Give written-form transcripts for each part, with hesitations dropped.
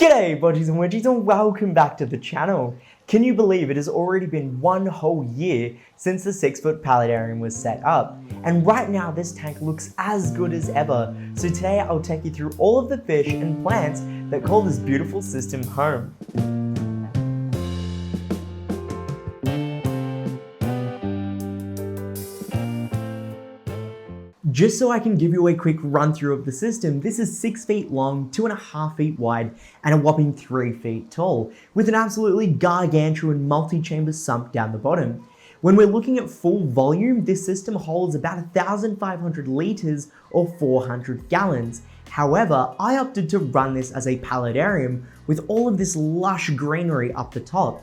G'day Bodgies and Widgies and welcome back to the channel. Can you believe it has already been one whole year since the 6-foot paludarium was set up? And right now this tank looks as good as ever. So today I'll take you through all of the fish and plants that call this beautiful system home. Just so I can give you a quick run through of the system, this is 6 feet long, 2.5 feet wide, and a whopping 3 feet tall, with an absolutely gargantuan multi-chamber sump down the bottom. When we're looking at full volume, this system holds about 1,500 litres or 400 gallons. However, I opted to run this as a paludarium with all of this lush greenery up the top.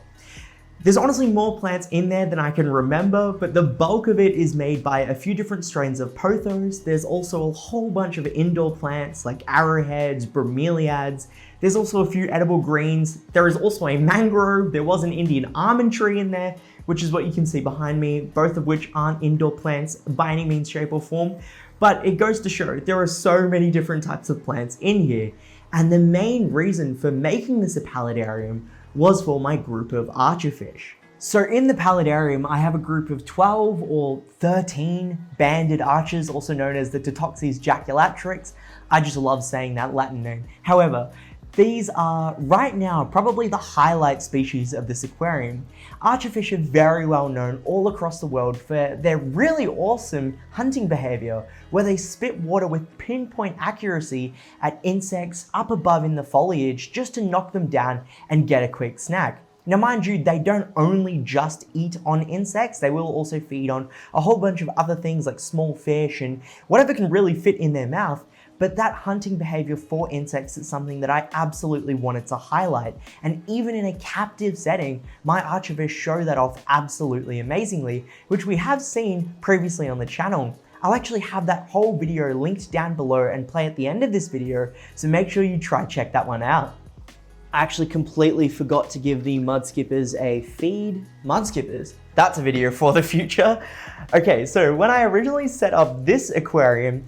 There's honestly more plants in there than I can remember, but the bulk of it is made by a few different strains of pothos. There's also a whole bunch of indoor plants like arrowheads, bromeliads. There's also a few edible greens. There is also a mangrove. There was an Indian almond tree in there, which is what you can see behind me, both of which aren't indoor plants by any means, shape or form. But it goes to show there are so many different types of plants in here. And the main reason for making this a paludarium was for my group of archerfish. So in the paludarium, I have a group of 12 or 13 banded archers, also known as the Totoxys jaculatrix. I just love saying that Latin name. However, these are right now probably the highlight species of this aquarium. Archerfish are very well known all across the world for their really awesome hunting behavior, where they spit water with pinpoint accuracy at insects up above in the foliage just to knock them down and get a quick snack. Now mind you, they don't only just eat on insects, they will also feed on a whole bunch of other things like small fish and whatever can really fit in their mouth. But that hunting behavior for insects is something that I absolutely wanted to highlight. And even in a captive setting, my archerfish show that off absolutely amazingly, which we have seen previously on the channel. I'll actually have that whole video linked down below and play at the end of this video, so make sure you try check that one out. I actually completely forgot to give the mud skippers a feed. Mud skippers? That's a video for the future. Okay, so when I originally set up this aquarium,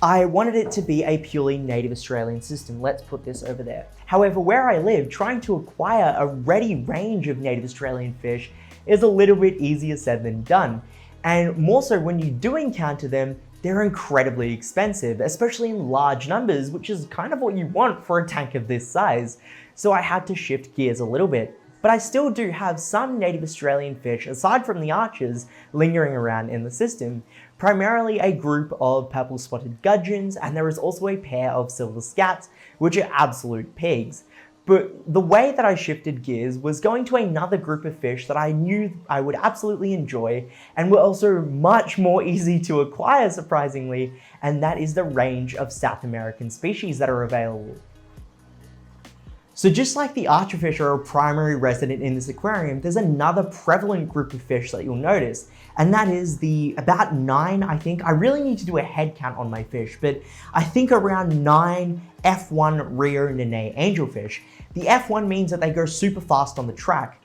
I wanted it to be a purely native Australian system. Let's put this over there. However, where I live, trying to acquire a ready range of native Australian fish is a little bit easier said than done. And more so when you do encounter them, they're incredibly expensive, especially in large numbers, which is kind of what you want for a tank of this size. So I had to shift gears a little bit. But I still do have some native Australian fish, aside from the archers, lingering around in the system. Primarily a group of purple spotted gudgeons, and there is also a pair of silver scats, which are absolute pigs. But the way that I shifted gears was going to another group of fish that I knew I would absolutely enjoy, and were also much more easy to acquire, surprisingly, and that is the range of South American species that are available. So just like the archerfish are a primary resident in this aquarium, there's another prevalent group of fish that you'll notice, and that is the about 9, I think. I really need to do a head count on my fish, but I think around 9 F1 Rio Nene angelfish. The F1 means that they go super fast on the track.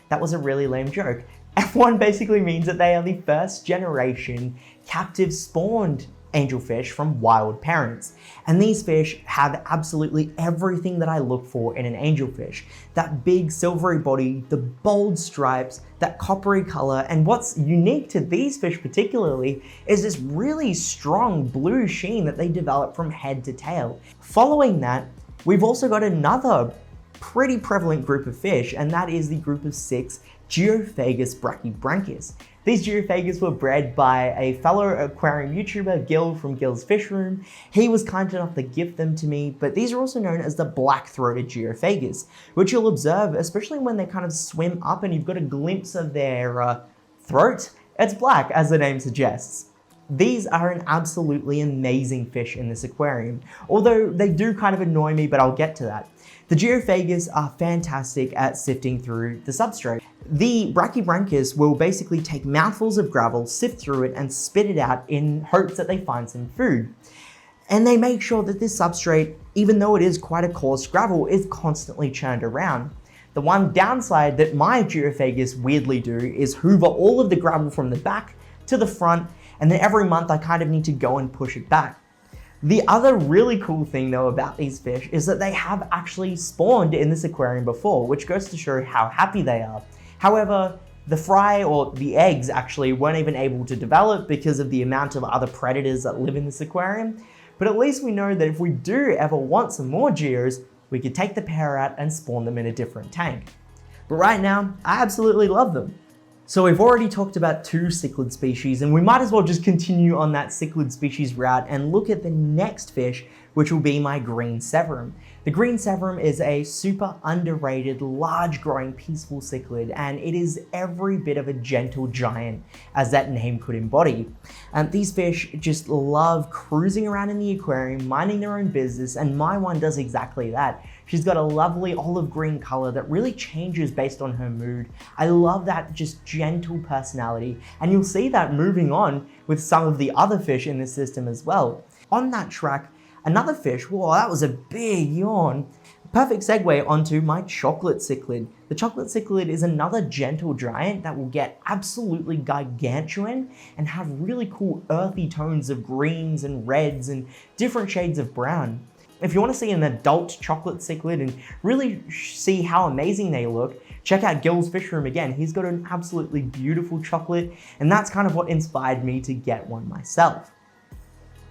That was a really lame joke. F1 basically means that they are the first generation captive spawned angelfish from wild parents. And these fish have absolutely everything that I look for in an angelfish. That big silvery body, the bold stripes, that coppery color, and what's unique to these fish particularly is this really strong blue sheen that they develop from head to tail. Following that, we've also got another pretty prevalent group of fish, and that is the group of 6 Geophagus brachybranchus. These Geophagus were bred by a fellow aquarium YouTuber, Gil from Gil's Fish Room. He was kind enough to gift them to me, but these are also known as the black-throated Geophagus, which you'll observe, especially when they kind of swim up and you've got a glimpse of their throat. It's black, as the name suggests. These are an absolutely amazing fish in this aquarium, although they do kind of annoy me, but I'll get to that. The Geophagus are fantastic at sifting through the substrate. The brachybranchus will basically take mouthfuls of gravel, sift through it, and spit it out in hopes that they find some food. And they make sure that this substrate, even though it is quite a coarse gravel, is constantly churned around. The one downside that my Geophagus weirdly do is hoover all of the gravel from the back to the front, and then every month I kind of need to go and push it back. The other really cool thing though about these fish is that they have actually spawned in this aquarium before, which goes to show how happy they are. However, the fry or the eggs actually weren't even able to develop because of the amount of other predators that live in this aquarium. But at least we know that if we do ever want some more geos, we could take the pair out and spawn them in a different tank. But right now, I absolutely love them. So we've already talked about 2 cichlid species, and we might as well just continue on that cichlid species route and look at the next fish, which will be my green severum. The green severum is a super underrated, large growing, peaceful cichlid, and it is every bit of a gentle giant, as that name could embody. These fish just love cruising around in the aquarium, minding their own business, and my one does exactly that. She's got a lovely olive green color that really changes based on her mood. I love that just gentle personality, and you'll see that moving on with some of the other fish in this system as well. On that track, another fish, whoa, that was a big yawn. Perfect segue onto my chocolate cichlid. The chocolate cichlid is another gentle giant that will get absolutely gargantuan and have really cool earthy tones of greens and reds and different shades of brown. If you want to see an adult chocolate cichlid and really see how amazing they look, check out Gil's Fish Room again. He's got an absolutely beautiful chocolate, and that's kind of what inspired me to get one myself.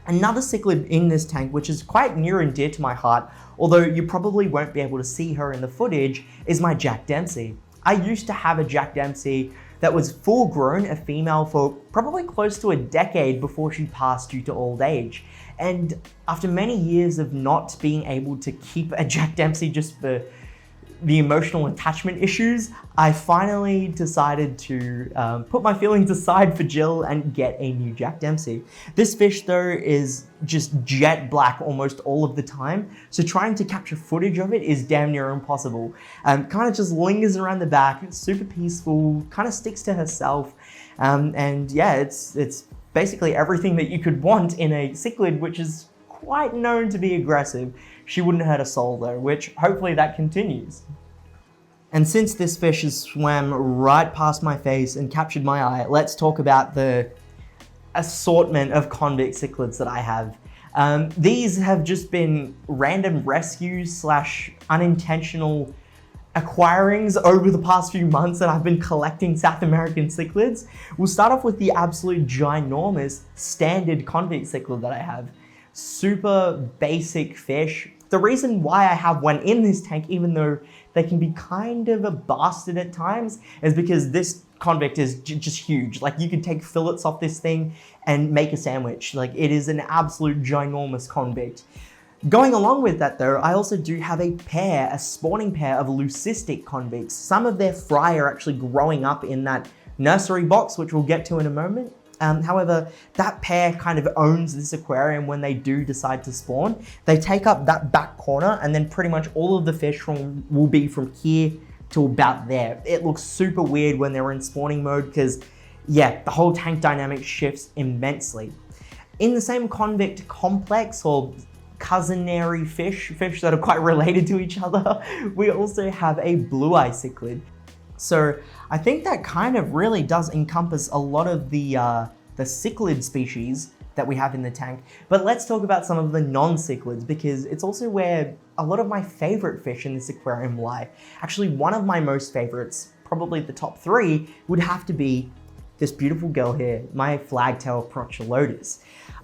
Another cichlid in this tank, which is quite near and dear to my heart, although you probably won't be able to see her in the footage, is my Jack Dempsey. I used to have a Jack Dempsey that was full grown, a female, for probably close to a decade before she passed due to old age. And after many years of not being able to keep a Jack Dempsey just for the emotional attachment issues, I finally decided to put my feelings aside for Jill and get a new Jack Dempsey. This fish though is just jet black almost all of the time, so trying to capture footage of it is damn near impossible. Kind of just lingers around the back, it's super peaceful, kind of sticks to herself, and yeah, it's basically everything that you could want in a cichlid, which is quite known to be aggressive. She wouldn't hurt a soul though, which hopefully that continues. And since this fish has swam right past my face and captured my eye, let's talk about the assortment of convict cichlids that I have. These have just been random rescues / unintentional acquirings over the past few months that I've been collecting South American cichlids. We'll start off with the absolute ginormous standard convict cichlid that I have. Super basic fish. The reason why I have one in this tank, even though they can be kind of a bastard at times, is because this convict is just huge. Like, you can take fillets off this thing and make a sandwich. Like, it is an absolute ginormous convict. Going along with that though, I also do have a spawning pair of leucistic convicts. Some of their fry are actually growing up in that nursery box, which we'll get to in a moment. However, that pair kind of owns this aquarium when they do decide to spawn. They take up that back corner, and then pretty much all of the fish will be from here to about there. It looks super weird when they're in spawning mode because, yeah, the whole tank dynamic shifts immensely. In the same convict complex, or cousinary fish that are quite related to each other, we also have a blue-eye cichlid. So I think that kind of really does encompass a lot of the cichlid species that we have in the tank. But let's talk about some of the non-cichlids, because it's also where a lot of my favorite fish in this aquarium lie. Actually, one of my most favorites, probably the top 3, would have to be this beautiful girl here, my flagtail Prochylotus.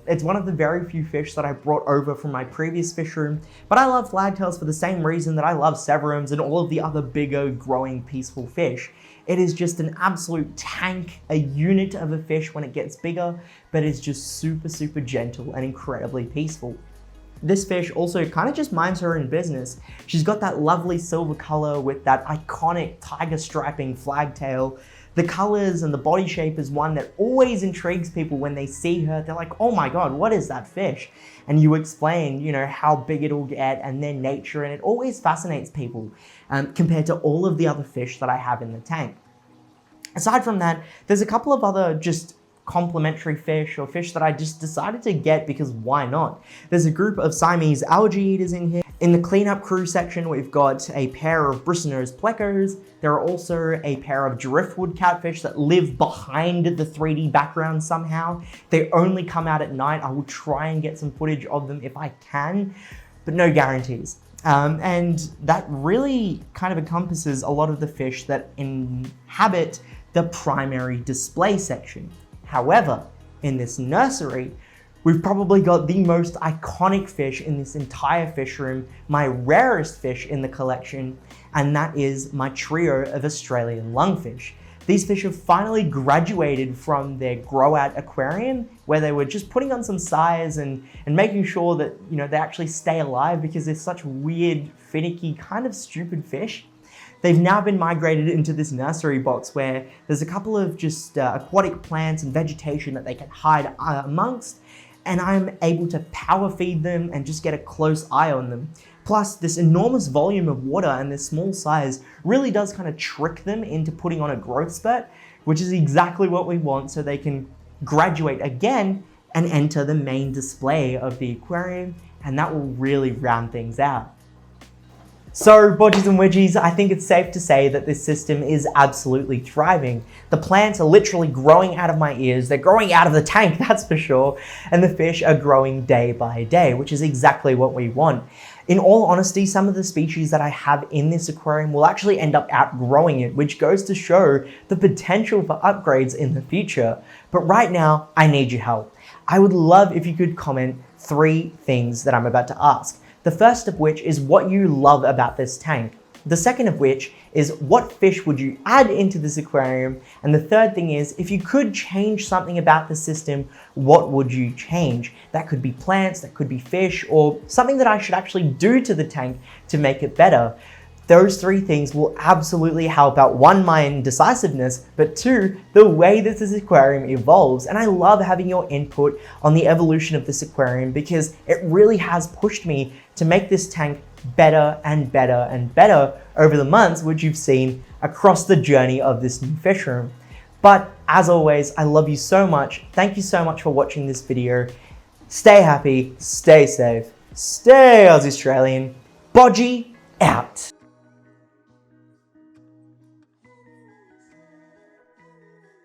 It's one of the very few fish that I brought over from my previous fish room, but I love flagtails for the same reason that I love severums and all of the other bigger, growing, peaceful fish. It is just an absolute tank, a unit of a fish when it gets bigger, but it's just super, super gentle and incredibly peaceful. This fish also kind of just minds her own business. She's got that lovely silver color with that iconic tiger striping flagtail. The colors and the body shape is one that always intrigues people when they see her. They're like, oh my God, what is that fish? And you explain, you know, how big it'll get and their nature, and it always fascinates people compared to all of the other fish that I have in the tank. Aside from that, there's a couple of other just complementary fish, or fish that I just decided to get because why not? There's a group of Siamese algae eaters in here, In the cleanup crew section, we've got a pair of bristlenose plecos. There are also a pair of driftwood catfish that live behind the 3D background somehow. They only come out at night. I will try and get some footage of them if I can, but no guarantees. And that really kind of encompasses a lot of the fish that inhabit the primary display section. However, in this nursery, we've probably got the most iconic fish in this entire fish room, my rarest fish in the collection, and that is my trio of Australian lungfish. These fish have finally graduated from their grow-out aquarium, where they were just putting on some size and making sure that, you know, they actually stay alive because they're such weird, finicky, kind of stupid fish. They've now been migrated into this nursery box where there's a couple of just aquatic plants and vegetation that they can hide amongst, and I'm able to power feed them and just get a close eye on them. Plus, this enormous volume of water and this small size really does kind of trick them into putting on a growth spurt, which is exactly what we want, so they can graduate again and enter the main display of the aquarium, and that will really round things out. So, Bodgies and Widgies, I think it's safe to say that this system is absolutely thriving. The plants are literally growing out of my ears, they're growing out of the tank, that's for sure, and the fish are growing day by day, which is exactly what we want. In all honesty, some of the species that I have in this aquarium will actually end up outgrowing it, which goes to show the potential for upgrades in the future. But right now, I need your help. I would love if you could comment 3 things that I'm about to ask. The first of which is what you love about this tank. The second of which is what fish would you add into this aquarium? And the third thing is, if you could change something about the system, what would you change? That could be plants, that could be fish, or something that I should actually do to the tank to make it better. Those 3 things will absolutely help out 1, my indecisiveness, but 2, the way that this aquarium evolves. And I love having your input on the evolution of this aquarium because it really has pushed me to make this tank better and better and better over the months, which you've seen across the journey of this new fish room. But as always, I love you so much. Thank you so much for watching this video. Stay happy, stay safe, stay Aussie Australian. Bodgie out.